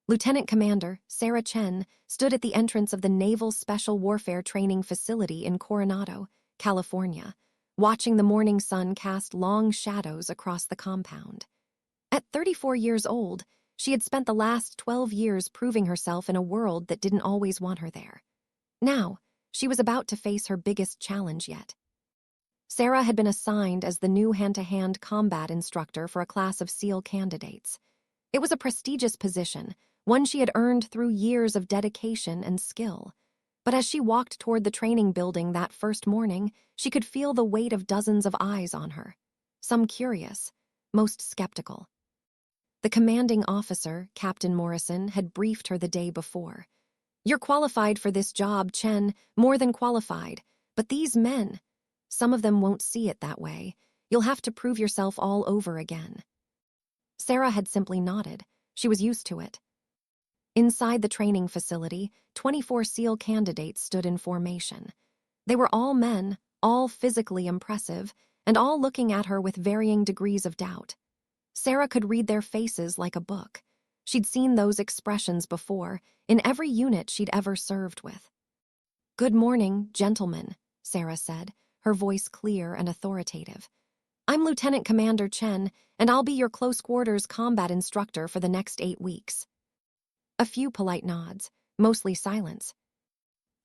Lieutenant Commander Sarah Chen stood at the entrance of the Naval Special Warfare Training Facility in Coronado, California, watching the morning sun cast long shadows across the compound. At 34 years old, she had spent the last 12 years proving herself in a world that didn't always want her there. Now, she was about to face her biggest challenge yet. Sarah had been assigned as the new hand-to-hand combat instructor for a class of SEAL candidates. It was a prestigious position, one she had earned through years of dedication and skill. But as she walked toward the training building that first morning, she could feel the weight of dozens of eyes on her. Some curious, most skeptical. The commanding officer, Captain Morrison, had briefed her the day before. "You're qualified for this job, Chen, more than qualified. But these men, some of them won't see it that way. You'll have to prove yourself all over again." Sarah had simply nodded. She was used to it. Inside the training facility, 24 SEAL candidates stood in formation. They were all men, all physically impressive, and all looking at her with varying degrees of doubt. Sarah could read their faces like a book. She'd seen those expressions before, in every unit she'd ever served with. "Good morning, gentlemen," Sarah said, her voice clear and authoritative. "I'm Lieutenant Commander Chen, and I'll be your close-quarters combat instructor for the next 8 weeks. A few polite nods, mostly silence.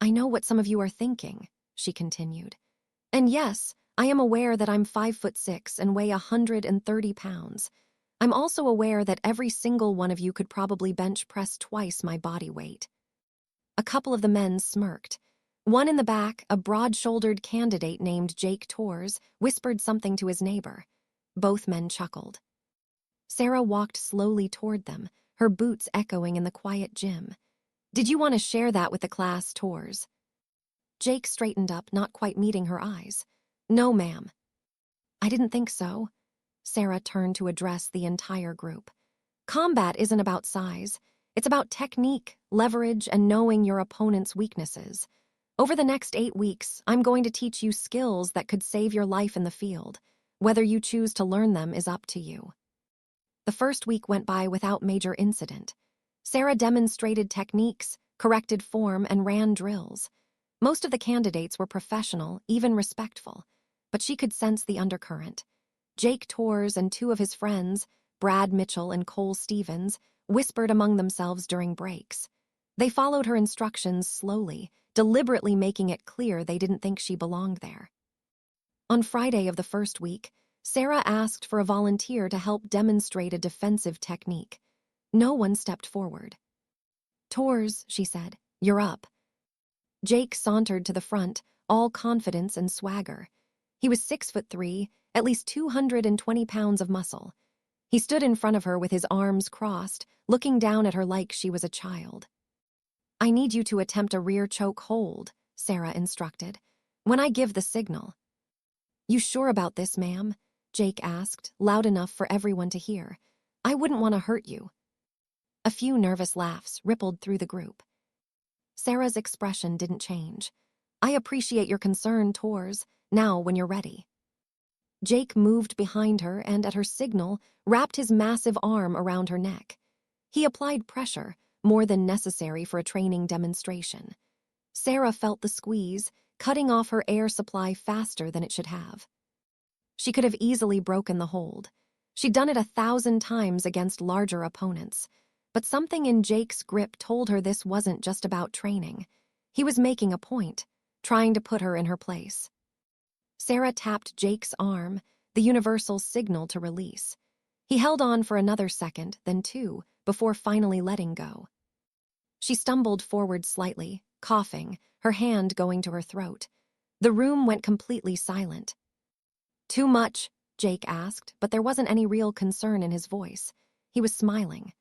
"I know what some of you are thinking," she continued. "And yes, I am aware that I'm 5'6" and weigh 130 pounds. I'm also aware that every single one of you could probably bench press twice my body weight." A couple of the men smirked. One in the back, a broad-shouldered candidate named Jake Torres, whispered something to his neighbor. Both men chuckled. Sarah walked slowly toward them, her boots echoing in the quiet gym. "Did you want to share that with the class, Torres?" Jake straightened up, not quite meeting her eyes. "No, ma'am." "I didn't think so." Sarah turned to address the entire group. "Combat isn't about size. It's about technique, leverage, and knowing your opponent's weaknesses. Over the next 8 weeks, I'm going to teach you skills that could save your life in the field. Whether you choose to learn them is up to you." The first week went by without major incident. Sarah demonstrated techniques, corrected form, and ran drills. Most of the candidates were professional, even respectful, but she could sense the undercurrent. Jake Torres and 2 of his friends, Brad Mitchell and Cole Stevens, whispered among themselves during breaks. They followed her instructions slowly, deliberately making it clear they didn't think she belonged there. On Friday of the first week, Sarah asked for a volunteer to help demonstrate a defensive technique. No one stepped forward. "Torres," she said, "you're up." Jake sauntered to the front, all confidence and swagger. He was 6'3", at least 220 pounds of muscle. He stood in front of her with his arms crossed, looking down at her like she was a child. "I need you to attempt a rear choke hold," Sarah instructed, "when I give the signal." "You sure about this, ma'am?" Jake asked, loud enough for everyone to hear. "I wouldn't want to hurt you." A few nervous laughs rippled through the group. Sarah's expression didn't change. "I appreciate your concern, Torres. Now, when you're ready." Jake moved behind her and, at her signal, wrapped his massive arm around her neck. He applied pressure, more than necessary for a training demonstration. Sarah felt the squeeze, cutting off her air supply faster than it should have. She could have easily broken the hold. She'd done it 1,000 times against larger opponents. But something in Jake's grip told her this wasn't just about training. He was making a point, trying to put her in her place. Sarah tapped Jake's arm, the universal signal to release. He held on for another second, then 2, before finally letting go. She stumbled forward slightly, coughing, her hand going to her throat. The room went completely silent. "Too much?" Jake asked, but there wasn't any real concern in his voice. He was smiling.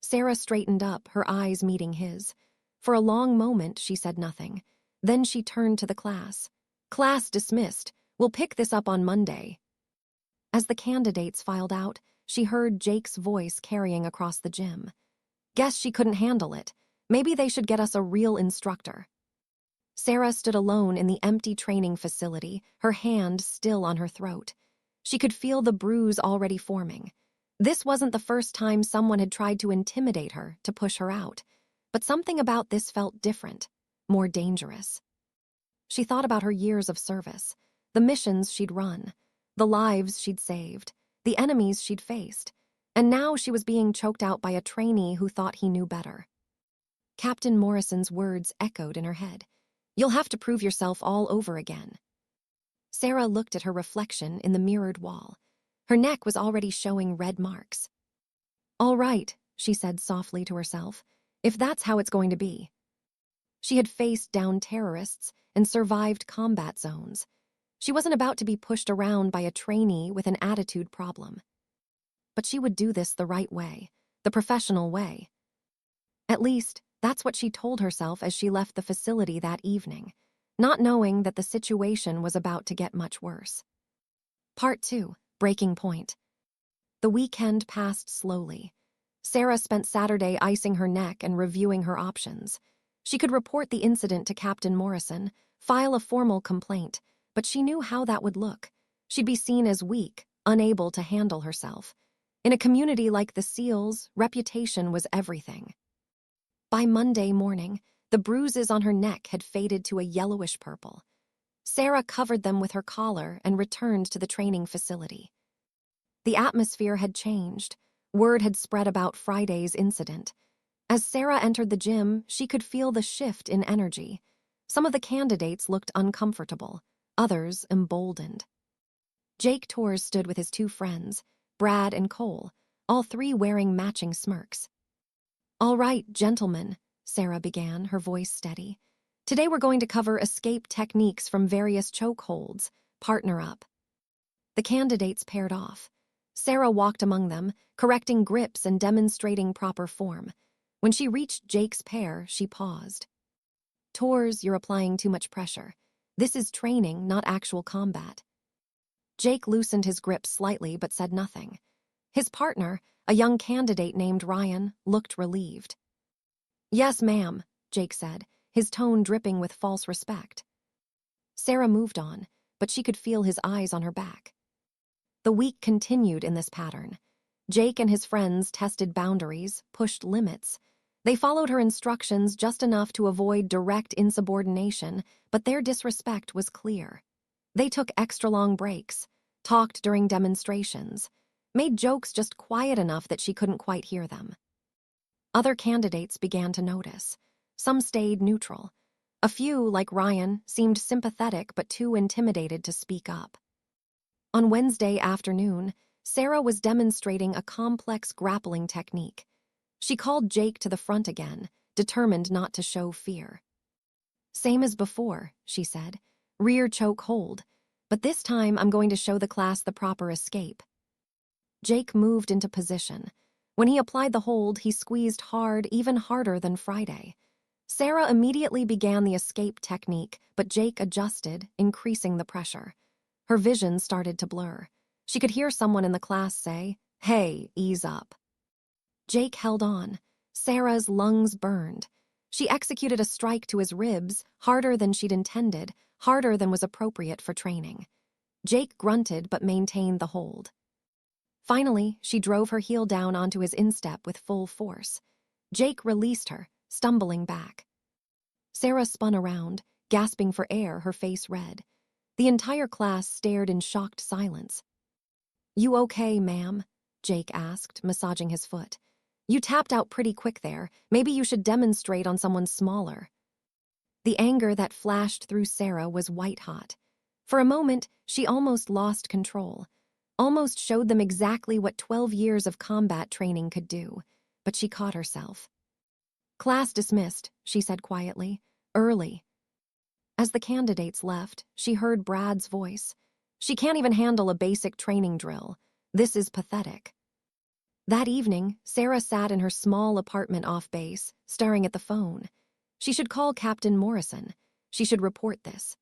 Sarah straightened up, her eyes meeting his. For a long moment, she said nothing. Then she turned to the class. "Class dismissed. We'll pick this up on Monday." As the candidates filed out, she heard Jake's voice carrying across the gym. "Guess she couldn't handle it. Maybe they should get us a real instructor." Sarah stood alone in the empty training facility, her hand still on her throat. She could feel the bruise already forming. This wasn't the first time someone had tried to intimidate her, to push her out. But something about this felt different, more dangerous. She thought about her years of service, the missions she'd run, the lives she'd saved, the enemies she'd faced, and now she was being choked out by a trainee who thought he knew better. Captain Morrison's words echoed in her head. "You'll have to prove yourself all over again." Sarah looked at her reflection in the mirrored wall. Her neck was already showing red marks. "All right," she said softly to herself, "if that's how it's going to be." She had faced down terrorists and survived combat zones. She wasn't about to be pushed around by a trainee with an attitude problem. But she would do this the right way, the professional way. At least, that's what she told herself as she left the facility that evening, not knowing that the situation was about to get much worse. Part 2, Breaking Point. The weekend passed slowly. Sarah spent Saturday icing her neck and reviewing her options. She could report the incident to Captain Morrison, file a formal complaint, but she knew how that would look. She'd be seen as weak, unable to handle herself. In a community like the SEALs, reputation was everything. By Monday morning, the bruises on her neck had faded to a yellowish purple. Sarah covered them with her collar and returned to the training facility. The atmosphere had changed. Word had spread about Friday's incident. As Sarah entered the gym, she could feel the shift in energy. Some of the candidates looked uncomfortable, others emboldened. Jake Torres stood with his two friends, Brad and Cole, all three wearing matching smirks. "All right, gentlemen," Sarah began, her voice steady. "Today we're going to cover escape techniques from various chokeholds. Partner up." The candidates paired off. Sarah walked among them, correcting grips and demonstrating proper form. When she reached Jake's pair, she paused. "Torres, you're applying too much pressure. This is training, not actual combat." Jake loosened his grip slightly but said nothing. His partner, a young candidate named Ryan, looked relieved. "Yes, ma'am," Jake said, his tone dripping with false respect. Sarah moved on, but she could feel his eyes on her back. The week continued in this pattern. Jake and his friends tested boundaries, pushed limits. They followed her instructions just enough to avoid direct insubordination, but their disrespect was clear. They took extra-long breaks, talked during demonstrations, made jokes just quiet enough that she couldn't quite hear them. Other candidates began to notice. Some stayed neutral. A few, like Ryan, seemed sympathetic but too intimidated to speak up. On Wednesday afternoon, Sarah was demonstrating a complex grappling technique. She called Jake to the front again, determined not to show fear. "Same as before," she said. "Rear choke hold. But this time I'm going to show the class the proper escape." Jake moved into position. When he applied the hold, he squeezed hard, even harder than Friday. Sarah immediately began the escape technique, but Jake adjusted, increasing the pressure. Her vision started to blur. She could hear someone in the class say, "Hey, ease up." Jake held on. Sarah's lungs burned. She executed a strike to his ribs, harder than she'd intended, harder than was appropriate for training. Jake grunted but maintained the hold. Finally, she drove her heel down onto his instep with full force. Jake released her, stumbling back. Sarah spun around, gasping for air, her face red. The entire class stared in shocked silence. "You okay, ma'am?" Jake asked, massaging his foot. "You tapped out pretty quick there. Maybe you should demonstrate on someone smaller." The anger that flashed through Sarah was white-hot. For a moment, she almost lost control, almost showed them exactly what 12 years of combat training could do, but she caught herself. "Class dismissed," she said quietly. "Early." As the candidates left, she heard Brad's voice. "She can't even handle a basic training drill. This is pathetic." That evening, Sarah sat in her small apartment off base, staring at the phone. She should call Captain Morrison. She should report this.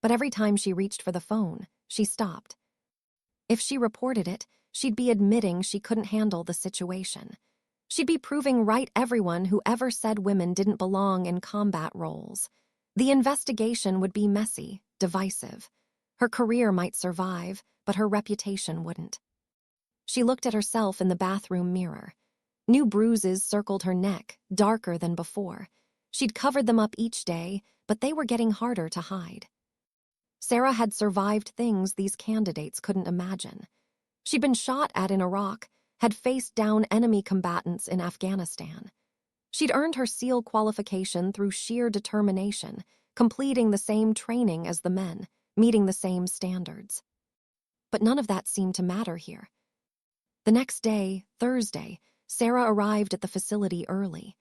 But every time she reached for the phone, she stopped. If she reported it, she'd be admitting she couldn't handle the situation. She'd be proving right everyone who ever said women didn't belong in combat roles. The investigation would be messy, divisive. Her career might survive, but her reputation wouldn't. She looked at herself in the bathroom mirror. New bruises circled her neck, darker than before. She'd covered them up each day, but they were getting harder to hide. Sarah had survived things these candidates couldn't imagine. She'd been shot at in Iraq, had faced down enemy combatants in Afghanistan. She'd earned her SEAL qualification through sheer determination, completing the same training as the men, meeting the same standards. But none of that seemed to matter here. The next day, Thursday, Sarah arrived at the facility early.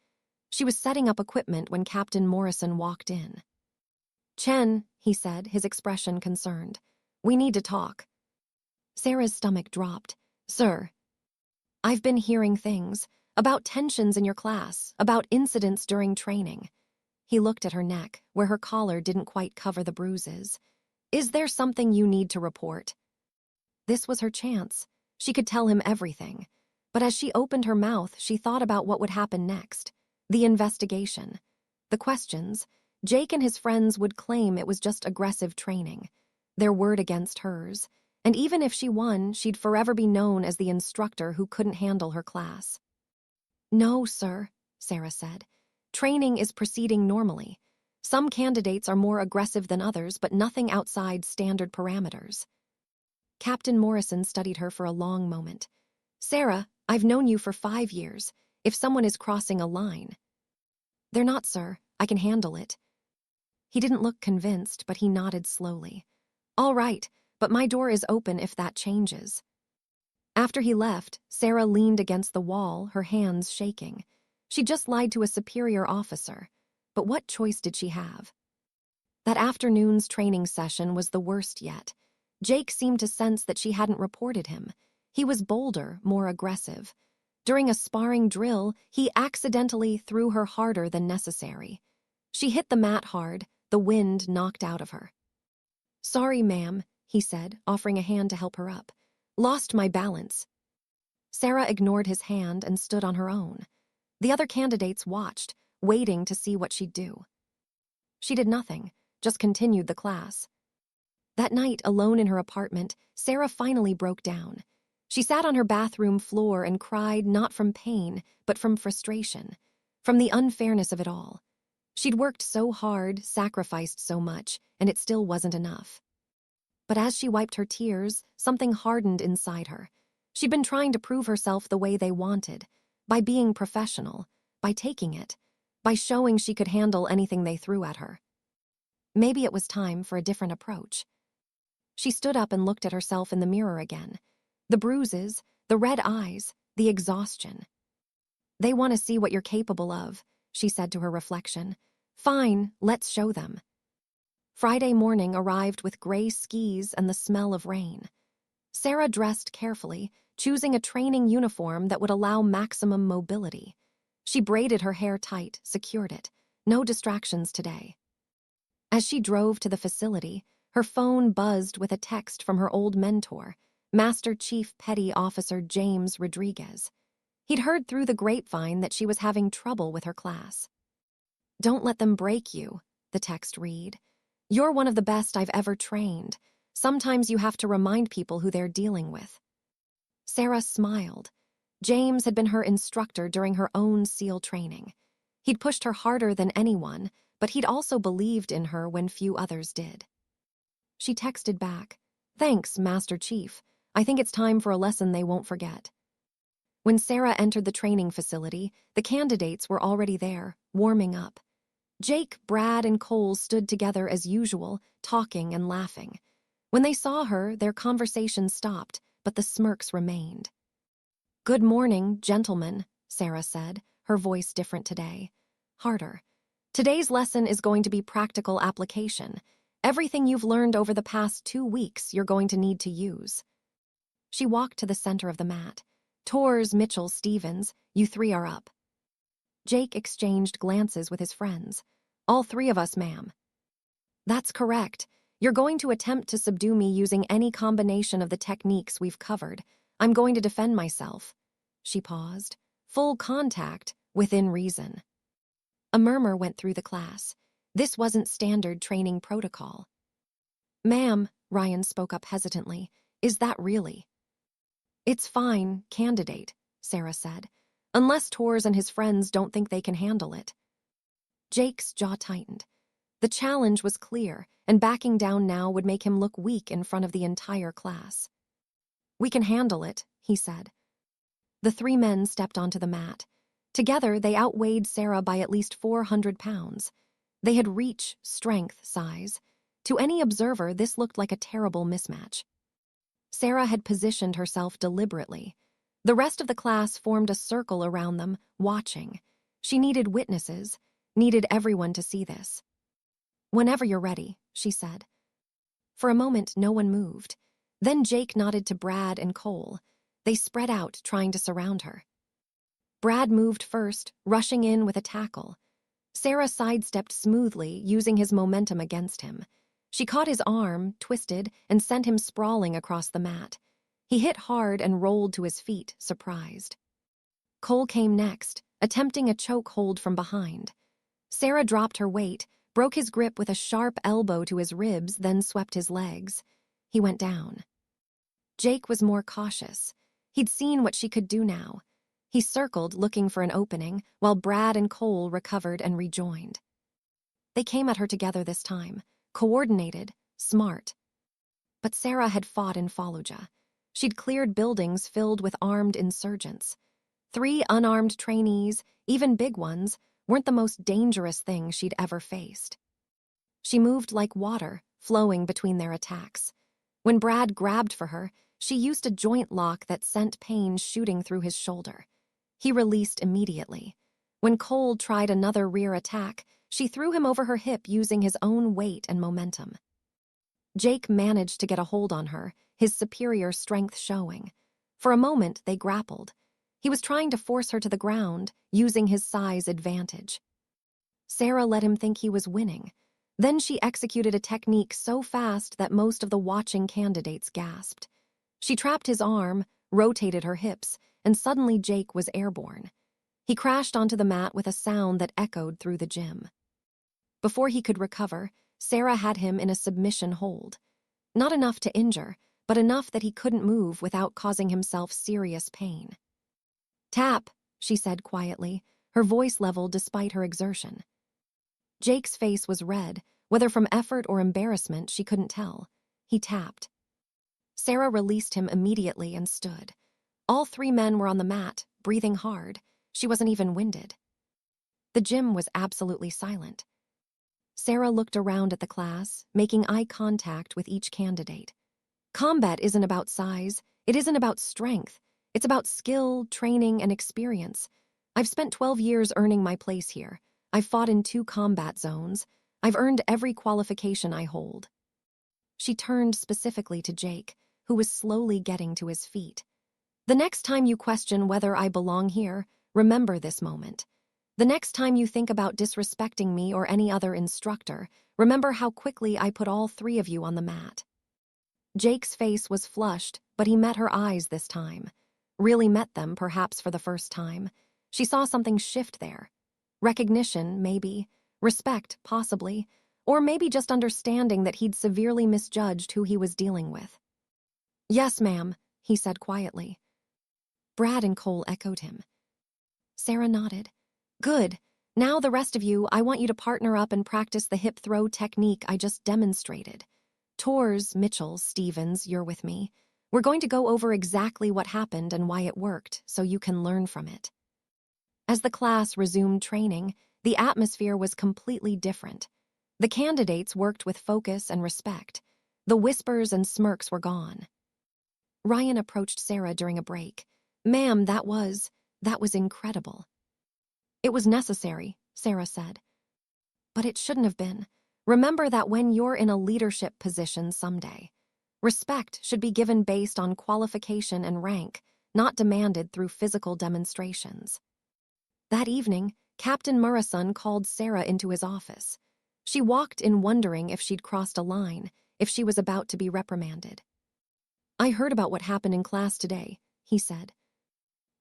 She was setting up equipment when Captain Morrison walked in. "Chen," he said, his expression concerned. "We need to talk." Sarah's stomach dropped. "Sir." "I've been hearing things about tensions in your class, about incidents during training." He looked at her neck, where her collar didn't quite cover the bruises. "Is there something you need to report?" This was her chance. She could tell him everything. But as she opened her mouth, she thought about what would happen next. The investigation. The questions. Jake and his friends would claim it was just aggressive training. Their word against hers. And even if she won, she'd forever be known as the instructor who couldn't handle her class. "No, sir," Sarah said. "Training is proceeding normally. Some candidates are more aggressive than others, but nothing outside standard parameters." Captain Morrison studied her for a long moment. "Sarah, I've known you for 5 years. If someone is crossing a line..." "They're not, sir. I can handle it." He didn't look convinced, but he nodded slowly. "All right, but my door is open if that changes." After he left, Sarah leaned against the wall, her hands shaking. She just lied to a superior officer. But what choice did she have? That afternoon's training session was the worst yet. Jake seemed to sense that she hadn't reported him. He was bolder, more aggressive. During a sparring drill, he accidentally threw her harder than necessary. She hit the mat hard, the wind knocked out of her. "Sorry, ma'am," he said, offering a hand to help her up. "Lost my balance." Sarah ignored his hand and stood on her own. The other candidates watched, waiting to see what she'd do. She did nothing, just continued the class. That night, alone in her apartment, Sarah finally broke down. She sat on her bathroom floor and cried not from pain, but from frustration, from the unfairness of it all. She'd worked so hard, sacrificed so much, and it still wasn't enough. But as she wiped her tears, something hardened inside her. She'd been trying to prove herself the way they wanted, by being professional, by taking it, by showing she could handle anything they threw at her. Maybe it was time for a different approach. She stood up and looked at herself in the mirror again. The bruises, the red eyes, the exhaustion. "They want to see what you're capable of," she said to her reflection. "Fine, let's show them." Friday morning arrived with gray skis and the smell of rain. Sarah dressed carefully, choosing a training uniform that would allow maximum mobility. She braided her hair tight, secured it. No distractions today. As she drove to the facility, her phone buzzed with a text from her old mentor, Master Chief Petty Officer James Rodriguez. He'd heard through the grapevine that she was having trouble with her class. "Don't let them break you," the text read. "You're one of the best I've ever trained. Sometimes you have to remind people who they're dealing with." Sarah smiled. James had been her instructor during her own SEAL training. He'd pushed her harder than anyone, but he'd also believed in her when few others did. She texted back, "Thanks, Master Chief. I think it's time for a lesson they won't forget." When Sarah entered the training facility, the candidates were already there, warming up. Jake, Brad, and Cole stood together as usual, talking and laughing. When they saw her, their conversation stopped, but the smirks remained. "Good morning, gentlemen," Sarah said, her voice different today. Harder. "Today's lesson is going to be practical application. Everything you've learned over the past 2 weeks you're going to need to use." She walked to the center of the mat. "Tors, Mitchell, Stevens, you 3 are up." Jake exchanged glances with his friends. "All 3 of us, ma'am." "That's correct. You're going to attempt to subdue me using any combination of the techniques we've covered. I'm going to defend myself." She paused. "Full contact, within reason." A murmur went through the class. This wasn't standard training protocol. "Ma'am," Ryan spoke up hesitantly, "is that really?" It's fine, candidate, Sarah said. Unless Tors and his friends don't think they can handle it. Jake's jaw tightened. The challenge was clear, and backing down now would make him look weak in front of the entire class. We can handle it, he said. The three men stepped onto the mat. Together, they outweighed Sarah by at least 400 pounds. They had reach, strength, size. To any observer, this looked like a terrible mismatch. Sarah had positioned herself deliberately. The rest of the class formed a circle around them, watching. She needed witnesses, needed everyone to see this. Whenever you're ready, she said. For a moment, no one moved. Then Jake nodded to Brad and Cole. They spread out, trying to surround her. Brad moved first, rushing in with a tackle. Sarah sidestepped smoothly, using his momentum against him. She caught his arm, twisted, and sent him sprawling across the mat. He hit hard and rolled to his feet, surprised. Cole came next, attempting a choke hold from behind. Sarah dropped her weight, broke his grip with a sharp elbow to his ribs, then swept his legs. He went down. Jake was more cautious. He'd seen what she could do now. He circled, looking for an opening, while Brad and Cole recovered and rejoined. They came at her together this time, coordinated, smart. But Sarah had fought in Fallujah. She'd cleared buildings filled with armed insurgents. 3 unarmed trainees, even big ones, weren't the most dangerous thing she'd ever faced. She moved like water, flowing between their attacks. When Brad grabbed for her, she used a joint lock that sent pain shooting through his shoulder. He released immediately. When Cole tried another rear attack, she threw him over her hip using his own weight and momentum. Jake managed to get a hold on her, his superior strength showing. For a moment, they grappled. He was trying to force her to the ground, using his size advantage. Sarah let him think he was winning. Then she executed a technique so fast that most of the watching candidates gasped. She trapped his arm, rotated her hips, and suddenly Jake was airborne. He crashed onto the mat with a sound that echoed through the gym. Before he could recover, Sarah had him in a submission hold. Not enough to injure, but enough that he couldn't move without causing himself serious pain. Tap, she said quietly, her voice leveled despite her exertion. Jake's face was red, whether from effort or embarrassment she couldn't tell. He tapped. Sarah released him immediately and stood. All 3 men were on the mat, breathing hard. She wasn't even winded. The gym was absolutely silent. Sarah looked around at the class, making eye contact with each candidate. Combat isn't about size, it isn't about strength. It's about skill, training, and experience. I've spent 12 years earning my place here. I've fought in 2 combat zones. I've earned every qualification I hold. She turned specifically to Jake, who was slowly getting to his feet. The next time you question whether I belong here, remember this moment. The next time you think about disrespecting me or any other instructor, remember how quickly I put all 3 of you on the mat. Jake's face was flushed, but he met her eyes this time. Really met them, perhaps for the first time. She saw something shift there. Recognition, maybe. Respect, possibly. Or maybe just understanding that he'd severely misjudged who he was dealing with. Yes, ma'am, he said quietly. Brad and Cole echoed him. Sarah nodded. Good. Now the rest of you, I want you to partner up and practice the hip throw technique I just demonstrated. Tors, Mitchell, Stevens, you're with me. We're going to go over exactly what happened and why it worked, so you can learn from it. As the class resumed training, the atmosphere was completely different. The candidates worked with focus and respect. The whispers and smirks were gone. Ryan approached Sarah during a break. Ma'am, that was incredible. It was necessary, Sarah said. But it shouldn't have been. Remember that when you're in a leadership position someday, respect should be given based on qualification and rank, not demanded through physical demonstrations. That evening, Captain Murison called Sarah into his office. She walked in wondering if she'd crossed a line, if she was about to be reprimanded. I heard about what happened in class today, he said.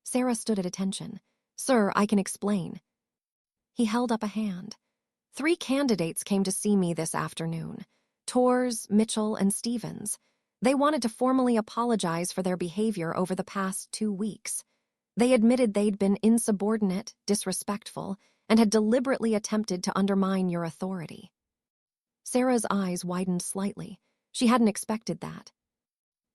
Sarah stood at attention. Sir, I can explain. He held up a hand. 3 candidates came to see me this afternoon. Tors, Mitchell, and Stevens. They wanted to formally apologize for their behavior over the past 2 weeks. They admitted they'd been insubordinate, disrespectful, and had deliberately attempted to undermine your authority. Sarah's eyes widened slightly. She hadn't expected that.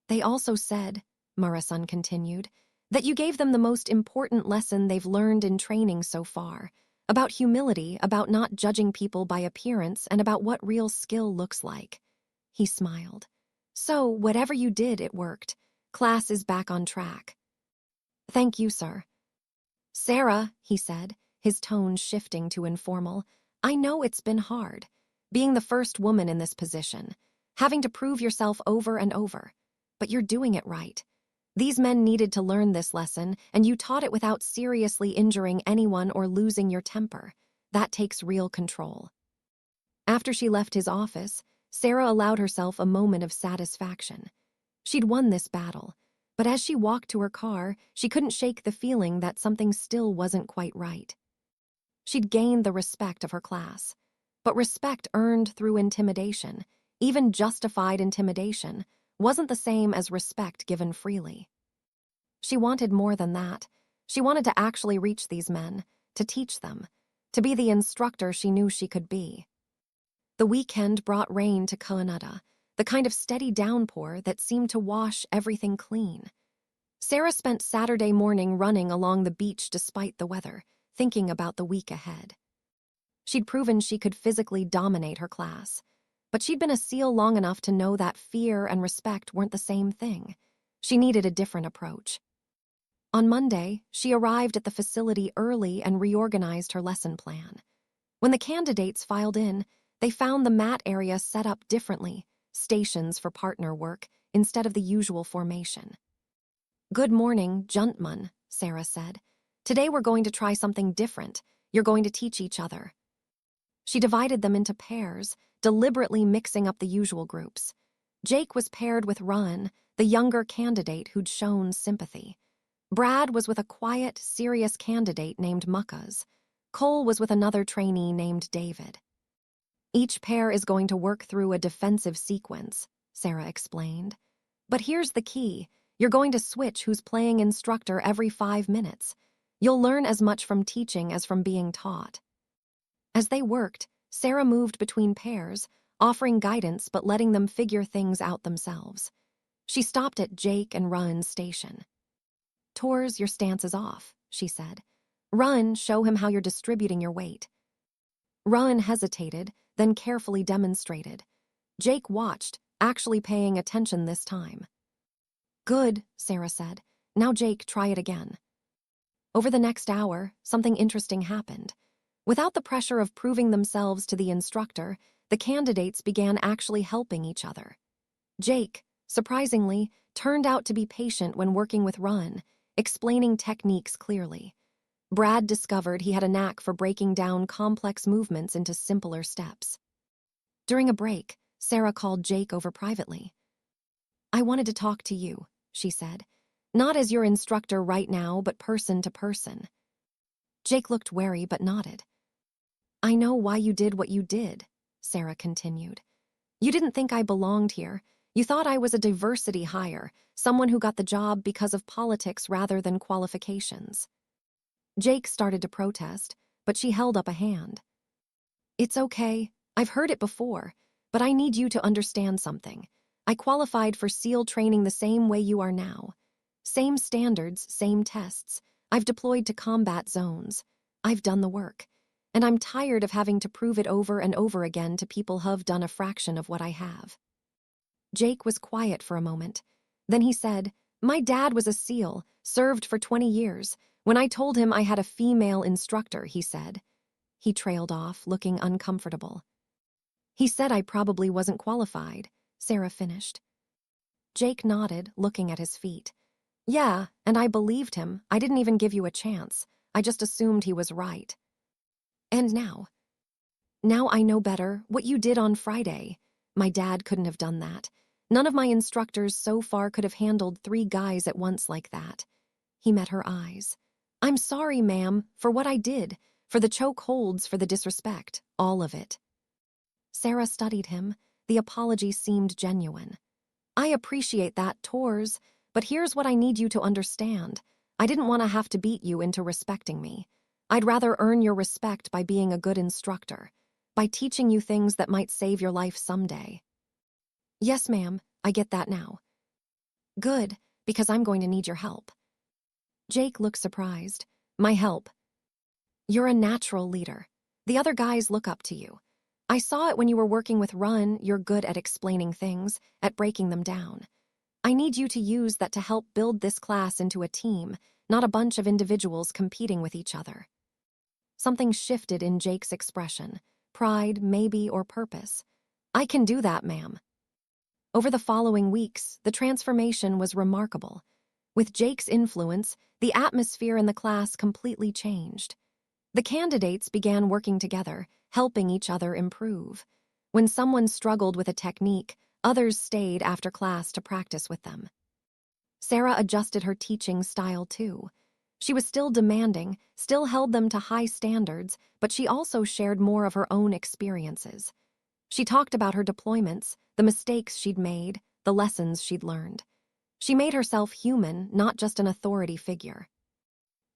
They also said, Mura-san continued, that you gave them the most important lesson they've learned in training so far, about humility, about not judging people by appearance, and about what real skill looks like. He smiled. So, whatever you did, it worked. Class is back on track. Thank you, sir. Sarah, he said, his tone shifting to informal, I know it's been hard, being the first woman in this position, having to prove yourself over and over, but you're doing it right. These men needed to learn this lesson, and you taught it without seriously injuring anyone or losing your temper. That takes real control. After she left his office, Sarah allowed herself a moment of satisfaction. She'd won this battle, but as she walked to her car, she couldn't shake the feeling that something still wasn't quite right. She'd gained the respect of her class, but respect earned through intimidation, even justified intimidation, wasn't the same as respect given freely. She wanted more than that. She wanted to actually reach these men, to teach them, to be the instructor she knew she could be. The weekend brought rain to Kanada, the kind of steady downpour that seemed to wash everything clean. Sarah spent Saturday morning running along the beach despite the weather, thinking about the week ahead. She'd proven she could physically dominate her class, but she'd been a SEAL long enough to know that fear and respect weren't the same thing. She needed a different approach. On Monday, she arrived at the facility early and reorganized her lesson plan. When the candidates filed in, they found the mat area set up differently, stations for partner work instead of the usual formation. Good morning, Juntman, Sarah said. Today we're going to try something different. You're going to teach each other. She divided them into pairs, deliberately mixing up the usual groups. Jake was paired with Run, the younger candidate who'd shown sympathy. Brad was with a quiet, serious candidate named Muckas. Cole was with another trainee named David. Each pair is going to work through a defensive sequence, Sarah explained. But here's the key. You're going to switch who's playing instructor every 5 minutes. You'll learn as much from teaching as from being taught. As they worked, Sarah moved between pairs, offering guidance but letting them figure things out themselves. She stopped at Jake and Run's station. Tours, your stance is off, she said. Run, show him how you're distributing your weight. Run hesitated, then carefully demonstrated. Jake watched, actually paying attention this time. Good, Sarah said. Now Jake, try it again. Over the next hour, something interesting happened. Without the pressure of proving themselves to the instructor, the candidates began actually helping each other. Jake, surprisingly, turned out to be patient when working with Run, explaining techniques clearly. Brad discovered he had a knack for breaking down complex movements into simpler steps. During a break, Sarah called Jake over privately. I wanted to talk to you, she said. Not as your instructor right now, but person to person. Jake looked wary but nodded. I know why you did what you did, Sarah continued. You didn't think I belonged here. You thought I was a diversity hire, someone who got the job because of politics rather than qualifications. Jake started to protest, but she held up a hand. It's okay. I've heard it before, but I need you to understand something. I qualified for SEAL training the same way you are now. Same standards, same tests. I've deployed to combat zones. I've done the work. And I'm tired of having to prove it over and over again to people who've done a fraction of what I have. Jake was quiet for a moment. Then he said, My dad was a SEAL, served for 20 years. When I told him I had a female instructor, he said. He trailed off, looking uncomfortable. He said I probably wasn't qualified, Sarah finished. Jake nodded, looking at his feet. Yeah, and I believed him. I didn't even give you a chance. I just assumed he was right. And now? Now I know better what you did on Friday. My dad couldn't have done that. None of my instructors so far could have handled 3 guys at once like that. He met her eyes. I'm sorry, ma'am, for what I did, for the choke holds, for the disrespect, all of it. Sarah studied him. The apology seemed genuine. I appreciate that, Tors, but here's what I need you to understand. I didn't want to have to beat you into respecting me. I'd rather earn your respect by being a good instructor, by teaching you things that might save your life someday. Yes, ma'am, I get that now. Good, because I'm going to need your help. Jake looked surprised. My help? You're a natural leader. The other guys look up to you. I saw it when you were working with Run. You're good at explaining things, at breaking them down. I need you to use that to help build this class into a team, not a bunch of individuals competing with each other. Something shifted in Jake's expression. Pride, maybe, or purpose. I can do that, ma'am. Over the following weeks, the transformation was remarkable. With Jake's influence, the atmosphere in the class completely changed. The candidates began working together, helping each other improve. When someone struggled with a technique, others stayed after class to practice with them. Sarah adjusted her teaching style too. She was still demanding, still held them to high standards, but she also shared more of her own experiences. She talked about her deployments, the mistakes she'd made, the lessons she'd learned. She made herself human, not just an authority figure.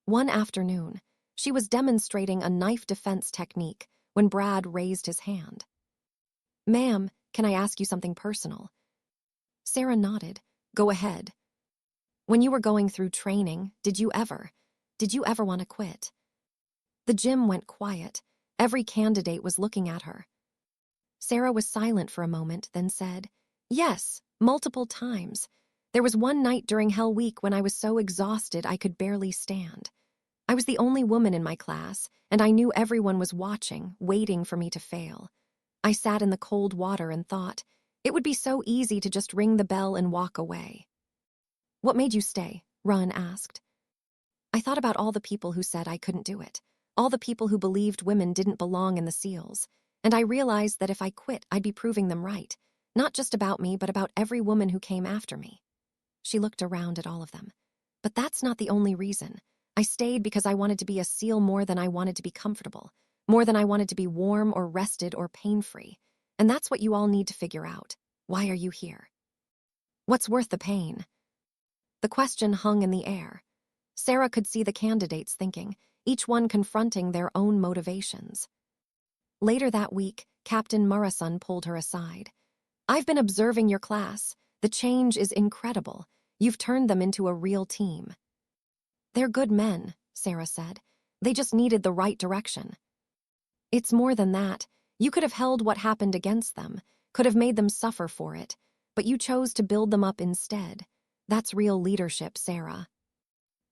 One afternoon, she was demonstrating a knife defense technique when Brad raised his hand. Ma'am, can I ask you something personal? Sarah nodded. Go ahead. When you were going through training, did you ever want to quit? The gym went quiet. Every candidate was looking at her. Sarah was silent for a moment, then said, Yes, multiple times. There was one night during Hell Week when I was so exhausted I could barely stand. I was the only woman in my class, and I knew everyone was watching, waiting for me to fail. I sat in the cold water and thought, it would be so easy to just ring the bell and walk away. What made you stay? Run asked. I thought about all the people who said I couldn't do it, all the people who believed women didn't belong in the SEALs, and I realized that if I quit, I'd be proving them right, not just about me, but about every woman who came after me. She looked around at all of them. But that's not the only reason. I stayed because I wanted to be a SEAL more than I wanted to be comfortable, more than I wanted to be warm or rested or pain-free. And that's what you all need to figure out. Why are you here? What's worth the pain? The question hung in the air. Sarah could see the candidates thinking, each one confronting their own motivations. Later that week, Captain Murason pulled her aside. I've been observing your class. The change is incredible. You've turned them into a real team. They're good men, Sarah said. They just needed the right direction. It's more than that. You could have held what happened against them, could have made them suffer for it, but you chose to build them up instead. That's real leadership, Sarah.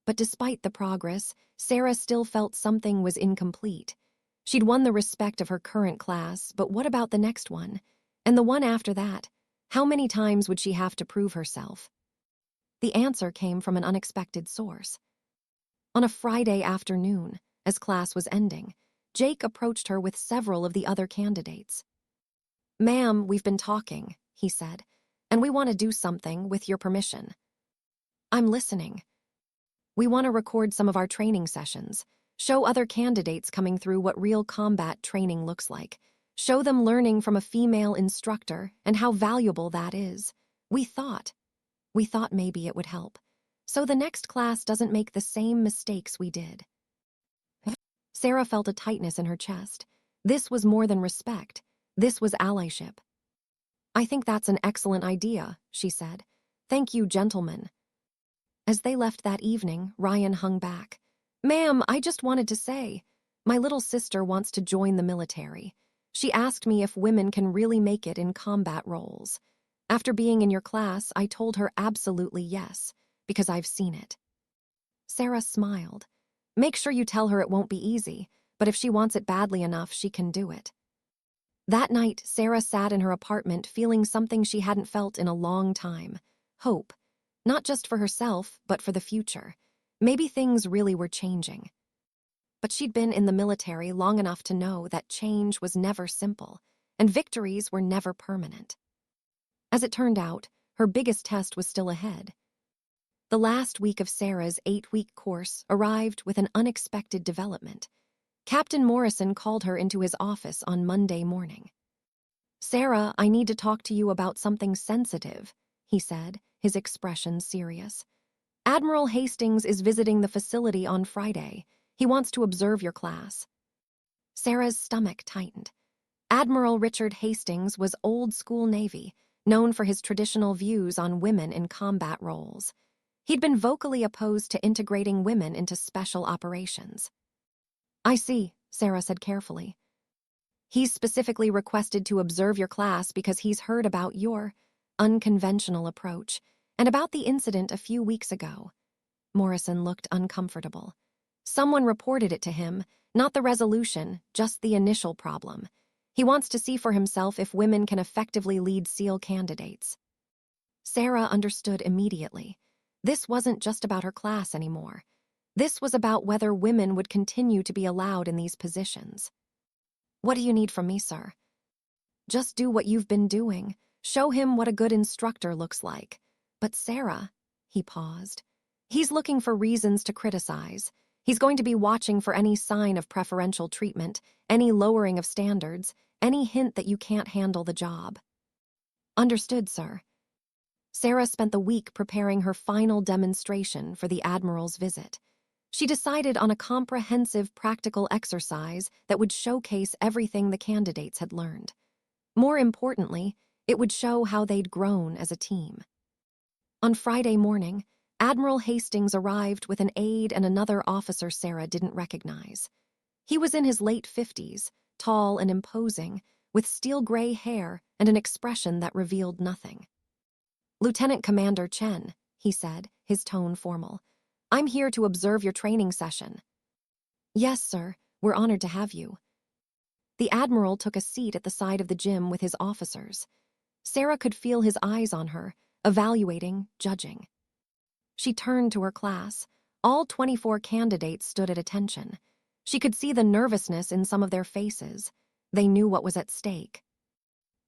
But despite the progress, Sarah still felt something was incomplete. She'd won the respect of her current class, but what about the next one? And the one after that? How many times would she have to prove herself? The answer came from an unexpected source. On a Friday afternoon, as class was ending, Jake approached her with several of the other candidates. Ma'am, we've been talking, he said, and we want to do something with your permission. I'm listening. We want to record some of our training sessions, show other candidates coming through what real combat training looks like, show them learning from a female instructor and how valuable that is. We thought maybe it would help, so the next class doesn't make the same mistakes we did. Sarah felt a tightness in her chest. This was more than respect. This was allyship. I think that's an excellent idea, she said. Thank you, gentlemen. As they left that evening, Ryan hung back. Ma'am, I just wanted to say, my little sister wants to join the military. She asked me if women can really make it in combat roles. After being in your class, I told her absolutely yes, because I've seen it. Sarah smiled. Make sure you tell her it won't be easy, but if she wants it badly enough, she can do it. That night, Sarah sat in her apartment feeling something she hadn't felt in a long time. Hope. Not just for herself, but for the future. Maybe things really were changing. But she'd been in the military long enough to know that change was never simple, and victories were never permanent. As it turned out, her biggest test was still ahead. The last week of Sarah's 8-week course arrived with an unexpected development. Captain Morrison called her into his office on Monday morning. Sarah, I need to talk to you about something sensitive, he said, his expression serious. Admiral Hastings is visiting the facility on Friday. He wants to observe your class. Sarah's stomach tightened. Admiral Richard Hastings was old-school Navy, known for his traditional views on women in combat roles. He'd been vocally opposed to integrating women into special operations. I see, Sarah said carefully. He's specifically requested to observe your class because he's heard about your unconventional approach and about the incident a few weeks ago. Morrison looked uncomfortable. Someone reported it to him, not the resolution, just the initial problem. He wants to see for himself if women can effectively lead SEAL candidates. Sarah understood immediately. This wasn't just about her class anymore. This was about whether women would continue to be allowed in these positions. What do you need from me, sir? Just do what you've been doing. Show him what a good instructor looks like. But Sarah, he paused. He's looking for reasons to criticize. He's going to be watching for any sign of preferential treatment, any lowering of standards, any hint that you can't handle the job. Understood, sir. Sarah spent the week preparing her final demonstration for the Admiral's visit. She decided on a comprehensive practical exercise that would showcase everything the candidates had learned. More importantly, it would show how they'd grown as a team. On Friday morning, Admiral Hastings arrived with an aide and another officer Sarah didn't recognize. He was in his late 50s, tall and imposing, with steel-gray hair and an expression that revealed nothing. Lieutenant Commander Chen, he said, his tone formal. I'm here to observe your training session. Yes, sir. We're honored to have you. The Admiral took a seat at the side of the gym with his officers. Sarah could feel his eyes on her, evaluating, judging. She turned to her class. All 24 candidates stood at attention. She could see the nervousness in some of their faces. They knew what was at stake.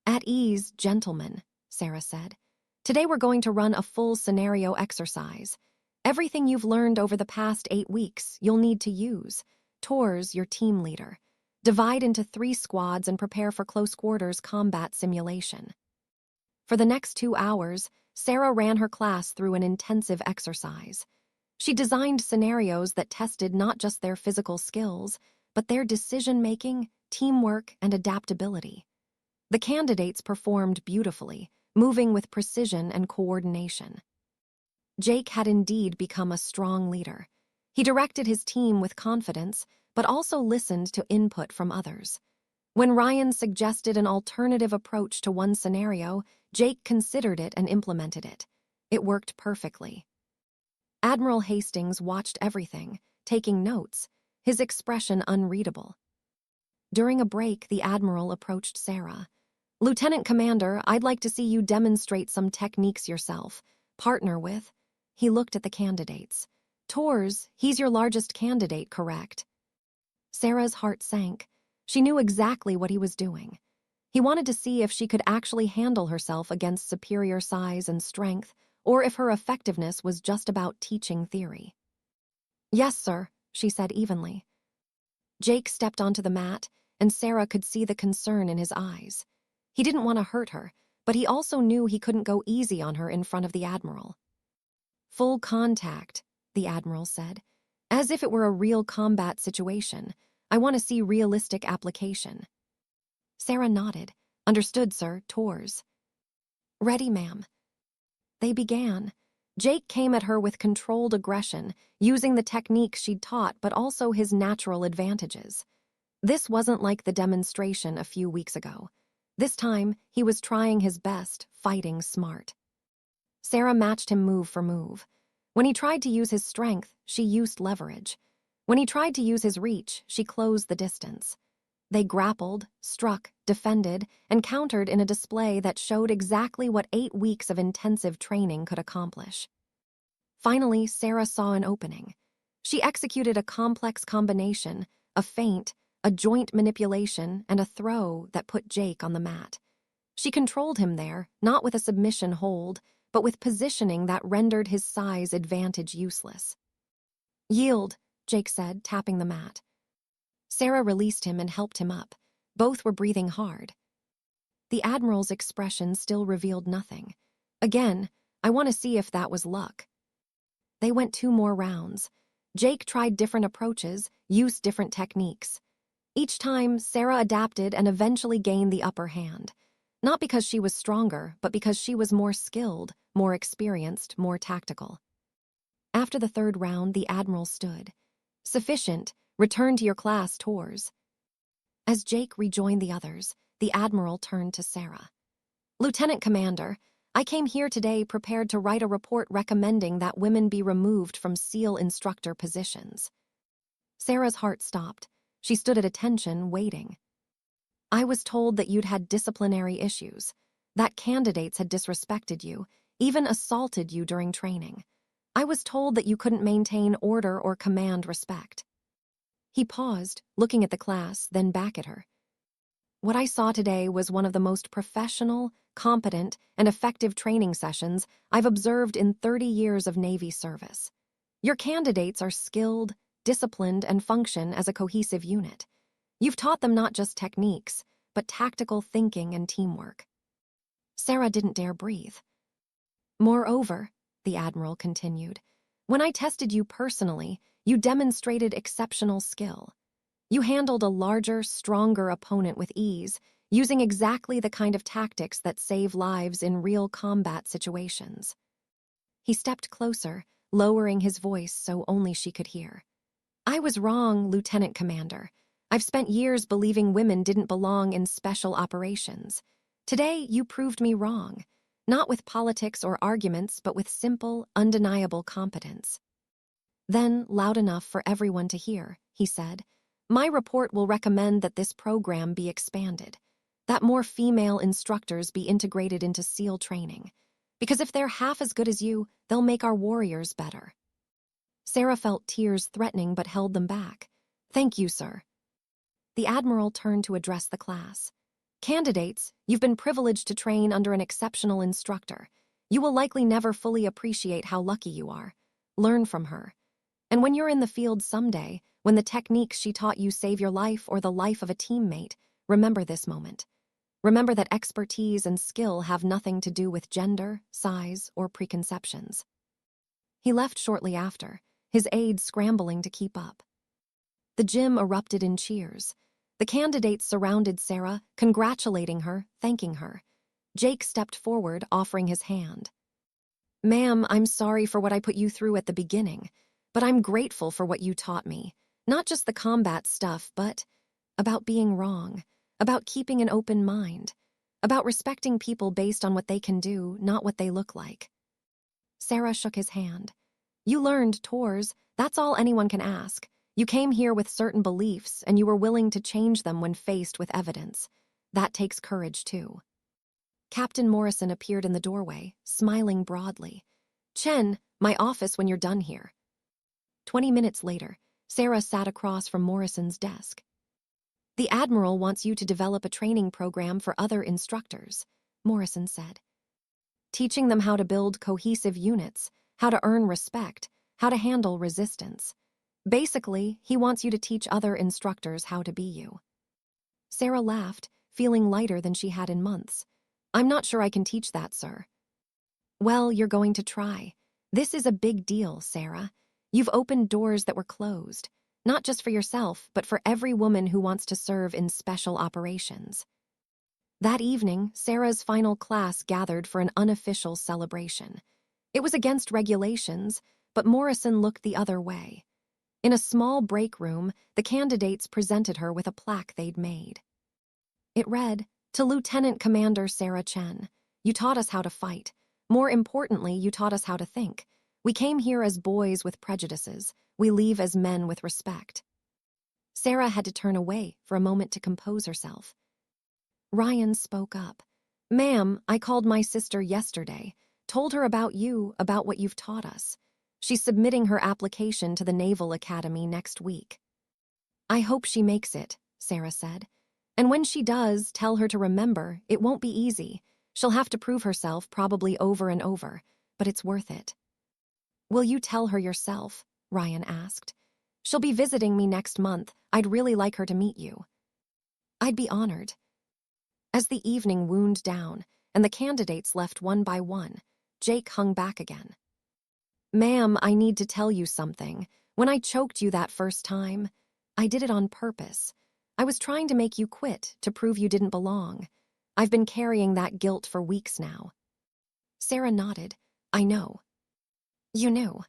At ease, gentlemen, Sarah said. Today we're going to run a full scenario exercise. Everything you've learned over the past 8 weeks, you'll need to use. Tor's your team leader. Divide into 3 squads and prepare for close-quarters combat simulation. For the next 2 hours, Sarah ran her class through an intensive exercise. She designed scenarios that tested not just their physical skills, but their decision-making, teamwork, and adaptability. The candidates performed beautifully, moving with precision and coordination. Jake had indeed become a strong leader. He directed his team with confidence, but also listened to input from others. When Ryan suggested an alternative approach to one scenario, Jake considered it and implemented it. It worked perfectly. Admiral Hastings watched everything, taking notes, his expression unreadable. During a break, the Admiral approached Sarah. Lieutenant Commander, I'd like to see you demonstrate some techniques yourself. Partner with... He looked at the candidates. Tor's, he's your largest candidate, correct? Sarah's heart sank. She knew exactly what he was doing. He wanted to see if she could actually handle herself against superior size and strength, or if her effectiveness was just about teaching theory. Yes, sir, she said evenly. Jake stepped onto the mat, and Sarah could see the concern in his eyes. He didn't want to hurt her, but he also knew he couldn't go easy on her in front of the Admiral. Full contact, the Admiral said, as if it were a real combat situation. I want to see realistic application. Sarah nodded. Understood, sir. Tor's. Ready, ma'am. They began. Jake came at her with controlled aggression, using the techniques she'd taught but also his natural advantages. This wasn't like the demonstration a few weeks ago. This time, he was trying his best, fighting smart. Sarah matched him move for move. When he tried to use his strength, she used leverage. When he tried to use his reach, she closed the distance. They grappled, struck, defended, and countered in a display that showed exactly what 8 weeks of intensive training could accomplish. Finally, Sarah saw an opening. She executed a complex combination, a feint, a joint manipulation, and a throw that put Jake on the mat. She controlled him there, not with a submission hold, but with positioning that rendered his size advantage useless. Yield, Jake said, tapping the mat. Sarah released him and helped him up. Both were breathing hard. The Admiral's expression still revealed nothing. Again, I want to see if that was luck. They went 2 more rounds. Jake tried different approaches, used different techniques. Each time, Sarah adapted and eventually gained the upper hand. Not because she was stronger, but because she was more skilled, more experienced, more tactical. After the 3rd round, the Admiral stood. Sufficient, return to your class tours. As Jake rejoined the others, the Admiral turned to Sarah. Lieutenant Commander, I came here today prepared to write a report recommending that women be removed from SEAL instructor positions. Sarah's heart stopped. She stood at attention, waiting. I was told that you'd had disciplinary issues, that candidates had disrespected you, even assaulted you during training. I was told that you couldn't maintain order or command respect. He paused, looking at the class, then back at her. What I saw today was one of the most professional, competent, and effective training sessions I've observed in 30 years of Navy service. Your candidates are skilled, disciplined, and function as a cohesive unit. You've taught them not just techniques, but tactical thinking and teamwork. Sarah didn't dare breathe. Moreover, the Admiral continued, when I tested you personally, you demonstrated exceptional skill. You handled a larger, stronger opponent with ease, using exactly the kind of tactics that save lives in real combat situations. He stepped closer, lowering his voice so only she could hear. I was wrong, Lieutenant Commander. I've spent years believing women didn't belong in special operations. Today, you proved me wrong, not with politics or arguments, but with simple, undeniable competence. Then, loud enough for everyone to hear, he said, my report will recommend that this program be expanded, that more female instructors be integrated into SEAL training, because if they're half as good as you, they'll make our warriors better. Sarah felt tears threatening but held them back. Thank you, sir. The Admiral turned to address the class. Candidates, you've been privileged to train under an exceptional instructor. You will likely never fully appreciate how lucky you are. Learn from her. And when you're in the field someday, when the techniques she taught you save your life or the life of a teammate, remember this moment. Remember that expertise and skill have nothing to do with gender, size, or preconceptions. He left shortly after, his aides scrambling to keep up. The gym erupted in cheers. The candidates surrounded Sarah, congratulating her, thanking her. Jake stepped forward, offering his hand. Ma'am, I'm sorry for what I put you through at the beginning, but I'm grateful for what you taught me. Not just the combat stuff, but about being wrong, about keeping an open mind, about respecting people based on what they can do, not what they look like. Sarah shook his hand. You learned tours, that's all anyone can ask. You came here with certain beliefs, and you were willing to change them when faced with evidence. That takes courage, too. Captain Morrison appeared in the doorway, smiling broadly. Chen, my office when you're done here. 20 minutes later, Sarah sat across from Morrison's desk. The Admiral wants you to develop a training program for other instructors, Morrison said. Teaching them how to build cohesive units, how to earn respect, how to handle resistance. Basically, he wants you to teach other instructors how to be you. Sarah laughed, feeling lighter than she had in months. I'm not sure I can teach that, sir. Well, you're going to try. This is a big deal, Sarah. You've opened doors that were closed, not just for yourself, but for every woman who wants to serve in special operations. That evening, Sarah's final class gathered for an unofficial celebration. It was against regulations, but Morrison looked the other way. In a small break room, the candidates presented her with a plaque they'd made. It read, To Lieutenant Commander Sarah Chen, you taught us how to fight. More importantly, you taught us how to think. We came here as boys with prejudices. We leave as men with respect. Sarah had to turn away for a moment to compose herself. Ryan spoke up. Ma'am, I called my sister yesterday, told her about you, about what you've taught us. She's submitting her application to the Naval Academy next week. I hope she makes it, Sarah said. And when she does, tell her to remember, it won't be easy. She'll have to prove herself probably over and over, but it's worth it. Will you tell her yourself? Ryan asked. She'll be visiting me next month. I'd really like her to meet you. I'd be honored. As the evening wound down, and the candidates left one by one, Jake hung back again. "Ma'am, I need to tell you something. When I choked you that first time, I did it on purpose. I was trying to make you quit, to prove you didn't belong. I've been carrying that guilt for weeks now." Sarah nodded. "I know." "You knew?"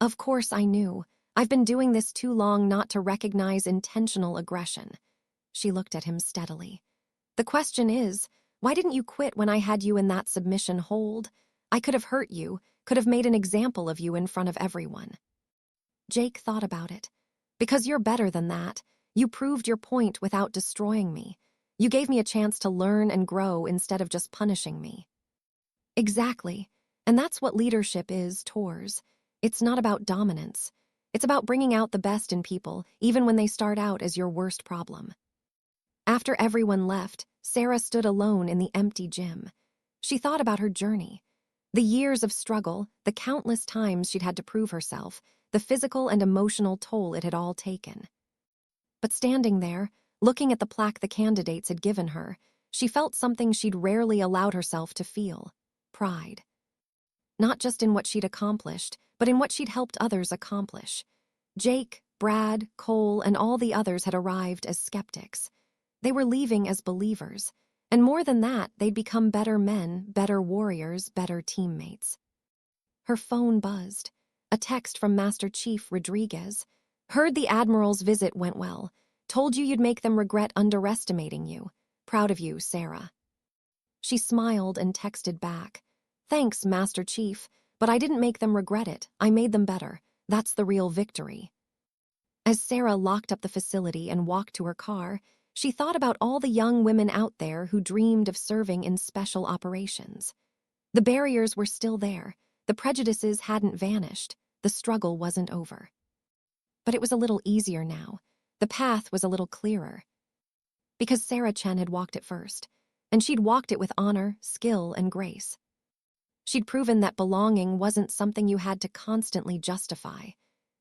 "Of course I knew. I've been doing this too long not to recognize intentional aggression." She looked at him steadily. "The question is, why didn't you quit when I had you in that submission hold? I could have hurt you, could have made an example of you in front of everyone." Jake thought about it. "Because you're better than that. You proved your point without destroying me. You gave me a chance to learn and grow instead of just punishing me." "Exactly. And that's what leadership is, Tors. It's not about dominance. It's about bringing out the best in people, even when they start out as your worst problem." After everyone left, Sarah stood alone in the empty gym. She thought about her journey. The years of struggle, the countless times she'd had to prove herself, the physical and emotional toll it had all taken. But standing there, looking at the plaque the candidates had given her, she felt something she'd rarely allowed herself to feel: pride. Not just in what she'd accomplished, but in what she'd helped others accomplish. Jake, Brad, Cole, and all the others had arrived as skeptics. They were leaving as believers. And more than that, they'd become better men, better warriors, better teammates. Her phone buzzed. A text from Master Chief Rodriguez. "Heard the Admiral's visit went well. Told you you'd make them regret underestimating you. Proud of you, Sarah." She smiled and texted back. "Thanks, Master Chief, but I didn't make them regret it. I made them better. That's the real victory." As Sarah locked up the facility and walked to her car, she thought about all the young women out there who dreamed of serving in special operations. The barriers were still there. The prejudices hadn't vanished. The struggle wasn't over. But it was a little easier now. The path was a little clearer. Because Sarah Chen had walked it first, and she'd walked it with honor, skill, and grace. She'd proven that belonging wasn't something you had to constantly justify.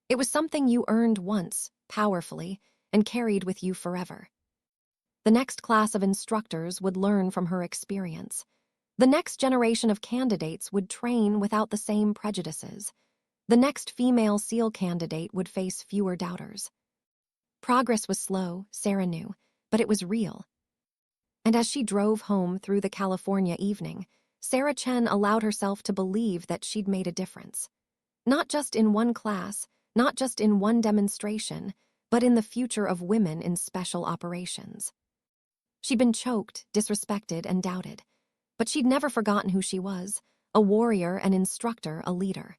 It was something you earned once, powerfully, and carried with you forever. The next class of instructors would learn from her experience. The next generation of candidates would train without the same prejudices. The next female SEAL candidate would face fewer doubters. Progress was slow, Sarah knew, but it was real. And as she drove home through the California evening, Sarah Chen allowed herself to believe that she'd made a difference. Not just in one class, not just in one demonstration, but in the future of women in special operations. She'd been choked, disrespected, and doubted. But she'd never forgotten who she was: a warrior, an instructor, a leader.